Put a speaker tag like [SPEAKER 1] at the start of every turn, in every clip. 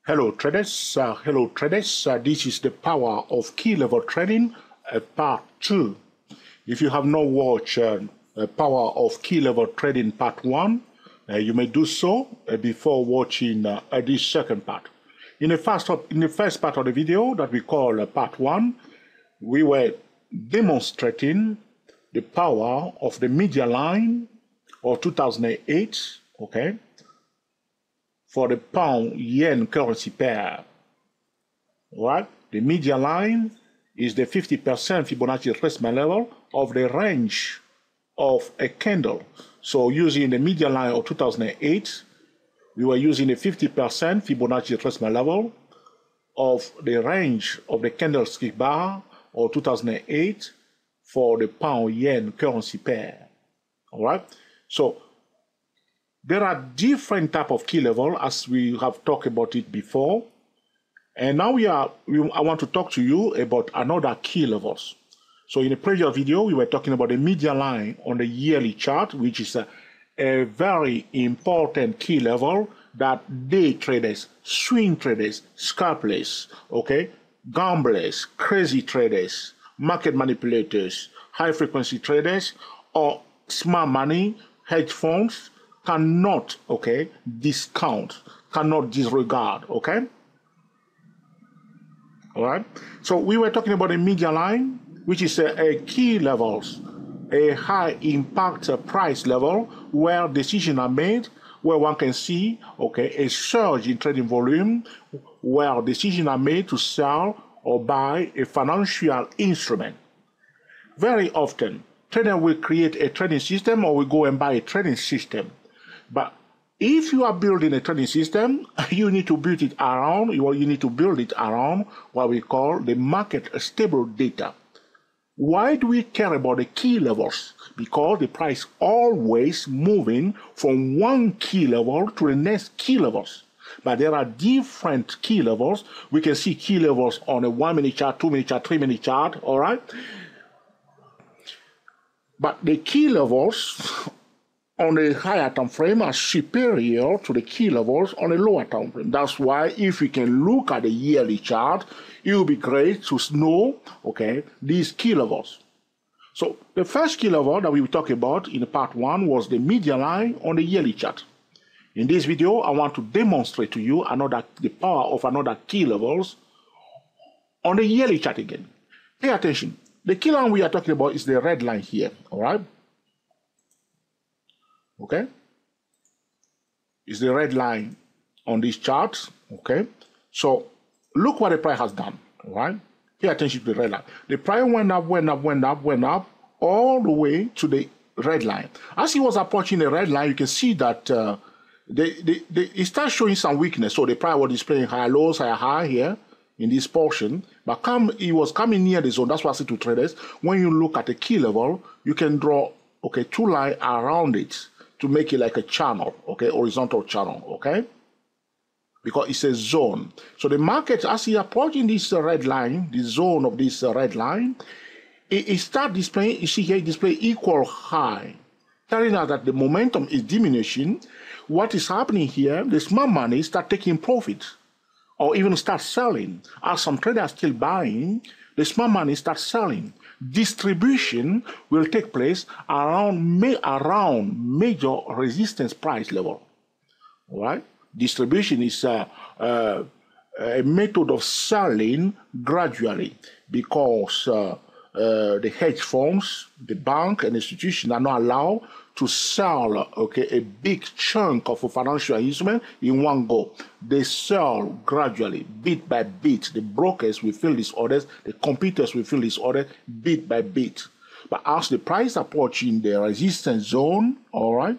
[SPEAKER 1] Hello traders, this is the power of key level trading, part 2. If you have not watched power of key level trading part 1, you may do so before watching this second part. In the first part of the video that we call part 1, we were demonstrating the power of the media line of 2008, okay, for the pound-yen currency pair. Right? The media line is the 50% Fibonacci retracement level of the range of a candle. So using the media line of 2008, we were using the 50% Fibonacci retracement level of the range of the candlestick bar of 2008 for the pound-yen currency pair. All right? So there are different type of key level, as we have talked about it before. And now I want to talk to you about another key levels. So in the previous video, we were talking about the media line on the yearly chart, which is a very important key level that day traders, swing traders, scalpers, okay, gamblers, crazy traders, market manipulators, high frequency traders, or smart money, hedge funds, cannot, okay, discount, cannot disregard, okay? All right? So we were talking about the media line, which is a key levels, a high impact price level where decisions are made, where one can see, okay, a surge in trading volume, where decisions are made to sell or buy a financial instrument. Very often, trader will create a trading system or will go and buy a trading system. But if you are building a trading system, you need to build it around, you need to build it around what we call the market stable data. Why do we care about the key levels? Because the price always moving from one key level to the next key levels. But there are different key levels. We can see key levels on a 1 minute chart, 2 minute chart, 3 minute chart, all right? But the key levels on a higher time frame are superior to the key levels on a lower time frame. That's why if we can look at the yearly chart, it will be great to know, okay, these key levels. So the first key level that we will talk about in part 1 was the media line on the yearly chart. In this video, I want to demonstrate to you the power of another key levels on the yearly chart again. Pay attention. The key line we are talking about is the red line here, all right? Okay, is the red line on this chart. Okay, so look what the price has done. All right, pay attention to the red line. The price went up all the way to the red line. As he was approaching the red line, you can see that it starts showing some weakness. So the price was displaying high lows, high here in this portion, but it was coming near the zone. That's what I say to traders. When you look at the key level, you can draw, okay, two lines around it to make it like a channel, okay, horizontal channel, okay, because it's a zone. So the market, as he approaching this red line, the zone of this red line, it start displaying, you see here, display equal high, telling us that the momentum is diminishing. What is happening here, the smart money start taking profit, or even start selling. As some traders are still buying, the smart money starts selling. Distribution will take place around major resistance price level. All right? Distribution is a method of selling gradually because the hedge funds, the bank, and institution are not allowed to sell, okay, a big chunk of a financial instrument in one go. They sell gradually, bit by bit. The brokers will fill these orders, the computers will fill these orders bit by bit. But as the price approaching the resistance zone, all right,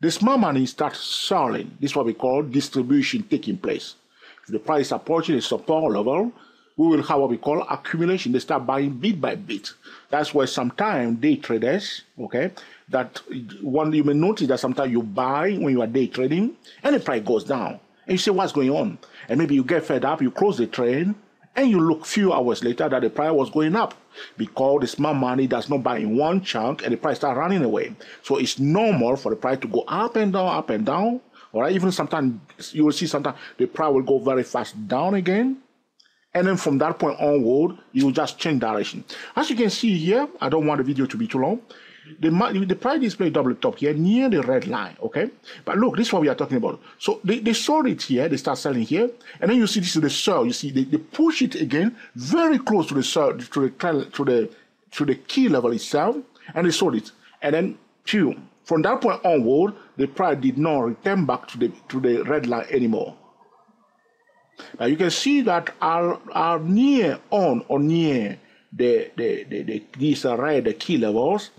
[SPEAKER 1] the smart money starts selling. This is what we call distribution taking place. If the price approaching the support level, we will have what we call accumulation. They start buying bit by bit. That's why sometimes day traders, okay, that one you may notice that sometimes you buy when you are day trading and the price goes down. And you say, what's going on? And maybe you get fed up, you close the trade, and you look few hours later that the price was going up because the smart money does not buy in one chunk and the price start running away. So it's normal for the price to go up and down All right, even sometimes you will see sometimes the price will go very fast down again. And then from that point onward, you will just change direction. As you can see here, I don't want the video to be too long. The price display double top here near the red line, okay? But look, this is what we are talking about. So they sold it here, they start selling here, and then you see this is the sell. You see they push it again very close to the sell, to the key level itself, and they sold it. And then from that point onward, the price did not return back to the red line anymore. Now you can see that are near these red key levels.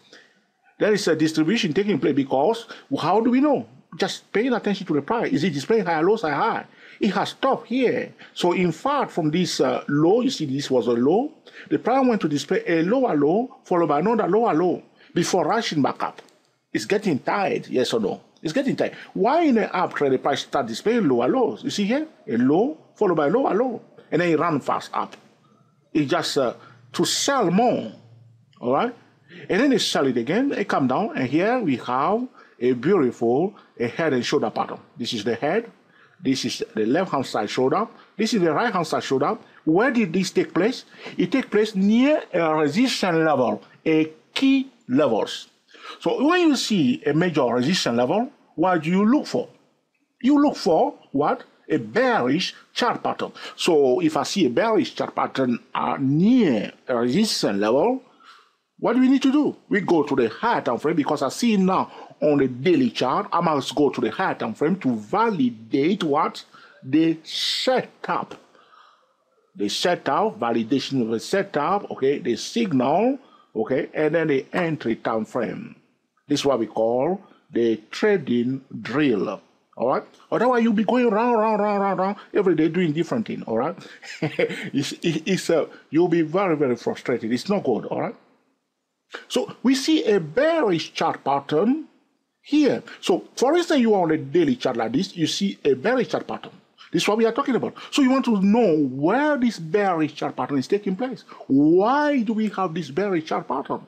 [SPEAKER 1] There is a distribution taking place because how do we know? Just paying attention to the price. Is it displaying high, low, high? It has stopped here. So in fact, from this low, you see this was a low. The price went to display a lower low followed by another lower low before rushing back up. It's getting tight, yes or no? It's getting tight. Why in the app trade the price start displaying lower lows? You see here, a low followed by a lower low, and then it ran fast up. It's just to sell more, all right? And then they sell it again, they come down, and here we have a beautiful head and shoulder pattern. This is the head, this is the left-hand side shoulder, this is the right-hand side shoulder. Where did this take place? It takes place near a resistance level, a key levels. So when you see a major resistance level, what do you look for? You look for what? A bearish chart pattern. So if I see a bearish chart pattern near a resistance level, what do we need to do? We go to the higher time frame because I see now on the daily chart, I must go to the higher time frame to validate what? The setup. The setup, validation of the setup, okay, the signal, okay, and then the entry time frame. This is what we call the trading drill. All right. Otherwise, you'll be going round every day doing different things. All right. You'll be very, very frustrated. It's not good. All right. So we see a bearish chart pattern here. So for instance, you are on a daily chart like this, you see a bearish chart pattern. This is what we are talking about. So you want to know where this bearish chart pattern is taking place. Why do we have this bearish chart pattern?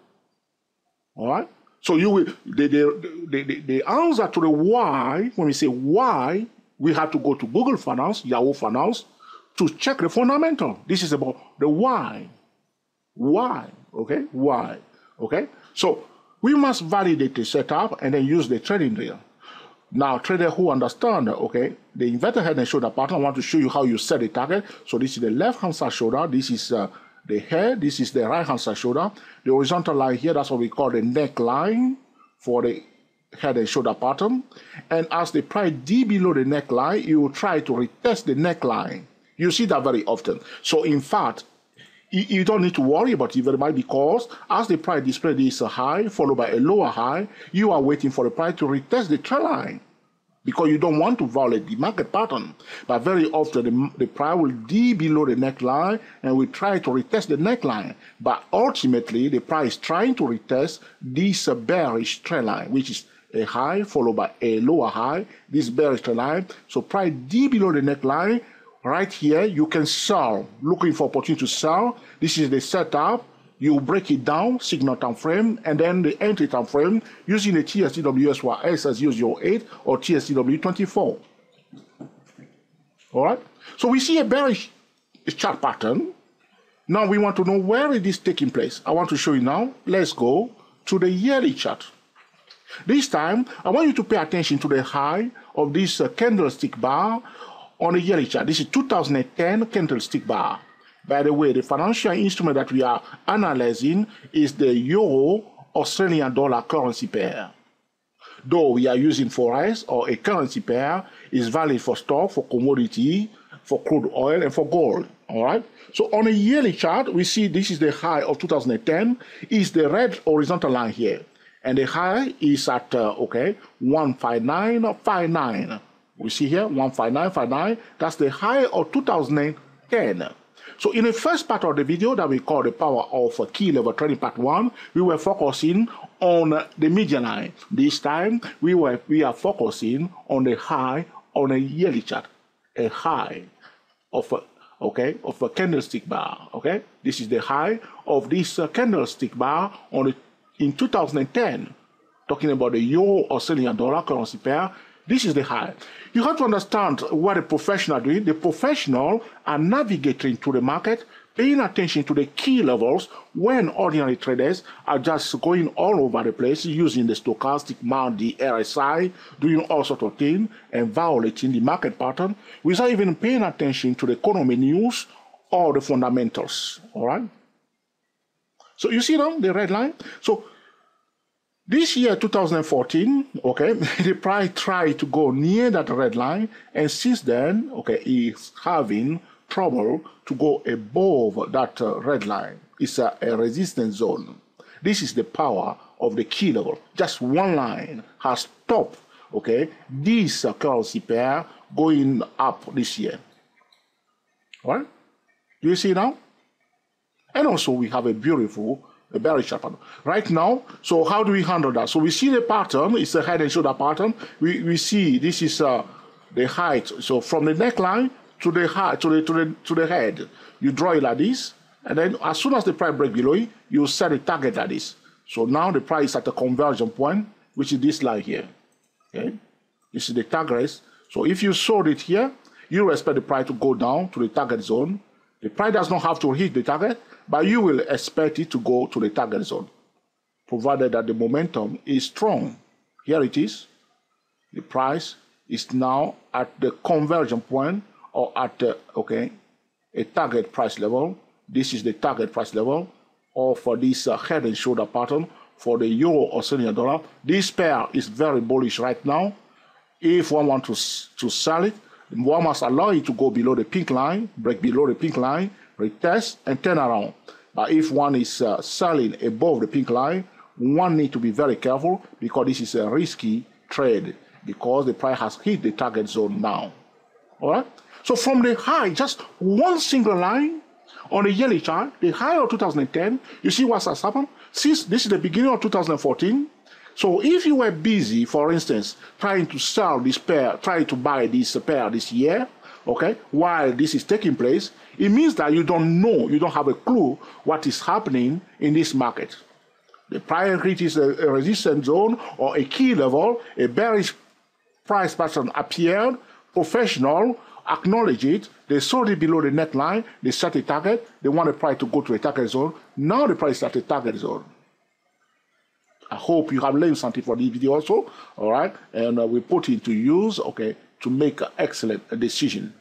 [SPEAKER 1] All right. So you will the answer to the why, when we say why, we have to go to Google Finance, Yahoo Finance, to check the fundamental. This is about the why. Why? Okay? Why? Okay? So we must validate the setup and then use the trading drill. Now, traders who understand, okay, the inverted head and shoulder pattern, I want to show you how you set the target. So this is the left-hand side shoulder. This is the head. This is the right-hand side shoulder. The horizontal line here, that's what we call the neckline for the head and shoulder pattern. And as the price D below the neckline, you will try to retest the neckline. You see that very often. So in fact, you don't need to worry about it very much because as the price displays this high followed by a lower high, you are waiting for the price to retest the trend line because you don't want to violate the market pattern. But very often the price will D below the neckline and will try to retest the neckline. But ultimately, the price is trying to retest this bearish trend line, which is a high followed by a lower high, this bearish trend line. So price D below the neckline. Right here, you can sell, looking for opportunity to sell. This is the setup. You break it down, signal time frame, and then the entry time frame using the TSTWSY as usual 8 or TSTW24. All right. So we see a bearish chart pattern. Now we want to know where it is taking place. I want to show you now. Let's go to the yearly chart. This time, I want you to pay attention to the high of this candlestick bar on the yearly chart. This is 2010 candlestick bar. By the way, the financial instrument that we are analyzing is the Euro-Australian dollar currency pair. Though we are using Forex or a currency pair, is valid for stock, for commodity, for crude oil, and for gold. All right. So on a yearly chart, we see this is the high of 2010. Is the red horizontal line here, and the high is at 159.59. We see here 159.59. That's the high of 2010. So in the first part of the video that we call the power of key level trading part 1, we were focusing on the median line. This time we are focusing on the high on a yearly chart, a high of a candlestick bar. Okay, this is the high of this candlestick bar in 2010. Talking about the Euro-Australian dollar currency pair. This is the high. You have to understand what a professional are doing. The professional are navigating to the market, paying attention to the key levels when ordinary traders are just going all over the place using the stochastic mount, the RSI, doing all sorts of things and violating the market pattern without even paying attention to the economy news or the fundamentals. All right? So you see now the red line? So this year, 2014, okay, the price tried to go near that red line, and since then, okay, it's having trouble to go above that red line. It's a resistance zone. This is the power of the key level. Just one line has stopped, okay, this currency pair going up this year. All right? Do you see now? And also, we have a beautiful bearish pattern right now. So how do we handle that? So we see the pattern. It's a head and shoulder pattern. We see this is the height. So from the neckline to the height to the head, you draw it like this, and then as soon as the price breaks below it, you set a target like this. So now the price is at a conversion point, which is this line here. Okay, this is the target. So if you sold it here, you expect the price to go down to the target zone. The price does not have to hit the target, but you will expect it to go to the target zone, provided that the momentum is strong. Here it is. The price is now at the conversion point or at a target price level. This is the target price level, or for this head and shoulder pattern for the euro Australian dollar. This pair is very bullish right now. If one wants to sell it, one must allow it to go below the pink line, break below the pink line, retest, and turn around. But if one is selling above the pink line, one needs to be very careful because this is a risky trade because the price has hit the target zone now. All right? So from the high, just one single line on the yearly chart, the high of 2010, you see what has happened? Since this is the beginning of 2014, so if you were busy, for instance, trying to sell this pair, trying to buy this pair this year, okay, while this is taking place, it means that you don't know, you don't have a clue what is happening in this market. The price reaches a resistance zone or a key level, a bearish price pattern appeared, professional acknowledge it, they sold it below the neckline, they set a target, they want the price to go to a target zone, now the price is at a target zone. I hope you have learned something from this video also, all right? And we put it to use, okay, to make an excellent decision.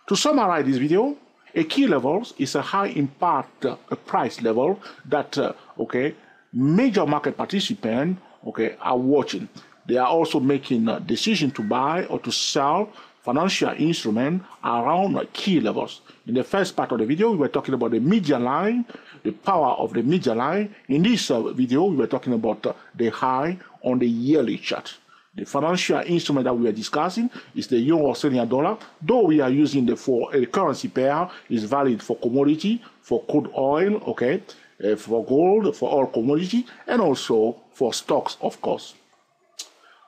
[SPEAKER 1] To summarize this video, a key level is a high impact price level that, okay, major market participants, okay, are watching. They are also making a decision to buy or to sell financial instrument around key levels. In the first part of the video, we were talking about the median line, the power of the median line. In this video, we were talking about the high on the yearly chart. The financial instrument that we are discussing is the euro Australian dollar. Though we are using the currency pair, is valid for commodity, for crude oil, okay, for gold, for all commodity, and also for stocks, of course.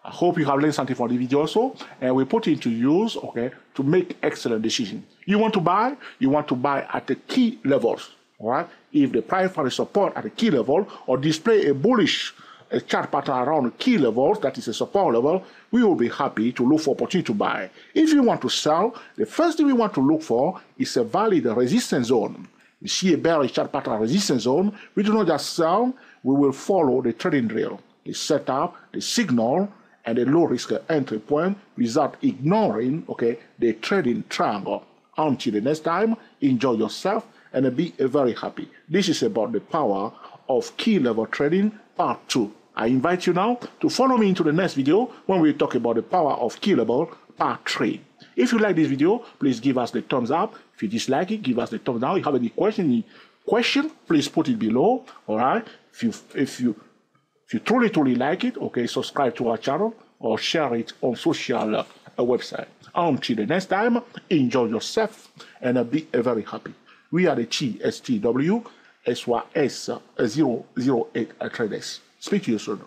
[SPEAKER 1] I hope you have learned something from the video also, and we put it to use, okay, to make excellent decisions. You want to buy at the key levels, all right? If the price finds support at the key level or display a bullish chart pattern around key levels, that is a support level, we will be happy to look for opportunity to buy. If you want to sell, the first thing we want to look for is a valid resistance zone. You see a bearish chart pattern resistance zone, we do not just sell, we will follow the trading drill, the setup, the signal, and a low-risk entry point without ignoring, okay, the trading triangle. Until the next time, enjoy yourself and be very happy. This is about the power of key level trading, part 2. I invite you now to follow me into the next video when we talk about the power of key level, part 3. If you like this video, please give us the thumbs up. If you dislike it, give us the thumbs down. If you have any question, please put it below, all right? If you truly like it, okay, subscribe to our channel or share it on social website. Until the next time, enjoy yourself and be very happy. We are the GSTW SYS 008 traders. Speak to you soon.